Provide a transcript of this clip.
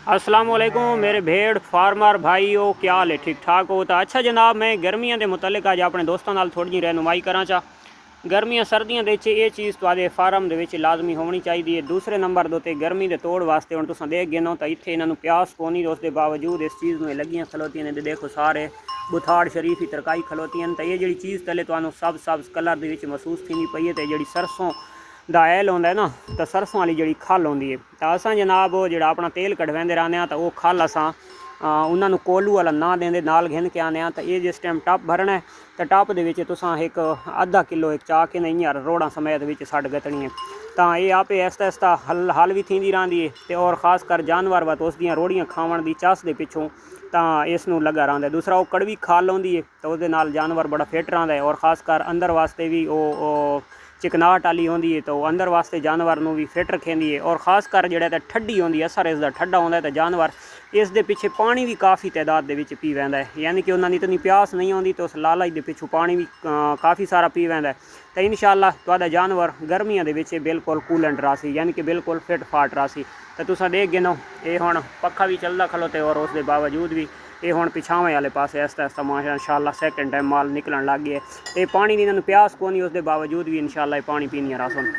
अस्सलामुअलैकुम मेरे भेड़ फार्मर भाईओ, क्या हाल है? ठीक ठाक हो? तो अच्छा जनाब, मैं गर्मियों के मुतलिक अज अपने दोस्तों नाल थोड़ी जी रहनुमाई करा चा। गर्मियां सर्दियों के ये चीज़ तुहाडे फार्म के लाजमी होनी चाहिए। दूसरे नंबर दे गर्मी के तोड़ वास्ते हुण तुसां देख गए हो तो इत्थे इन्होंने प्यास कोनी, उसके बावजूद इस चीज़ में लगियां खलोतियां ने। देखो सारे बुथाड़ शरीफ ही तरकाई खलोती हैं। तो ये जी चीज़ तले तुहानू सब कलर के महसूस थी पई है। तो जी सरसों दा ऐल होंदा है ना, तो सरसों वाली जी खल होंदी है। तो असां जनाब जो अपना तेल कढ़वाते रहने, तो वो खल असां उन्होंने कोलू वाला ना देंदे, नाल घिन के आने। तो ये जिस टाइम टप भरना है तो टप के तुसां एक आधा किलो एक चा के नहीं यार रोड़ा समेत विच सट गतनी है। तो ये आपे आहिस्ता आहिस्ता हल भी थी रही है। तो और खास कर जानवर व तो उसदियां रोड़ियां खावन की चस के पिछों तो इसनू लगा रहा है। दूसरा वो कड़वी खाल आउंदी है, तो उसदे नाल जानवर बड़ा फिट रहा है। और खास कर अंदर वास्ते भी वो चिकनाहट वाली होंदी है, तो अंदर वास्ते जानवर भी फिट रखेंदी है। और खास कर जो ठंडी होंदी है, असर इसका ठंडा होंदा है, तो जानवर इस दे पिछे पानी भी काफ़ी तादाद के विच पी वैंदा है। यानी कि उन्होंने इतनी प्यास नहीं होंदी, तो उस लालच के पिछू पानी भी काफ़ी सारा पी वैंदा है। तो इंशाअल्लाह तुहाडा जानवर गर्मियों के विच बिल्कुल कूलेंट रासी, यानी कि बिल्कुल फिट फाट रासी। तो तुसां देख गए हो ये हुण पक्खा भी चलदा खलोते, और उसके बावजूद भी ये हुण पिछावे वाले पासे आहिस्ता आहिस्ता माशाअल्लाह सैकेंड टाइम माल निकलन लग गए। ये पानी की इन्होंने प्यास कोनी, उसके बावजूद भी इंशाअल्लाह पानी पीनी रासन।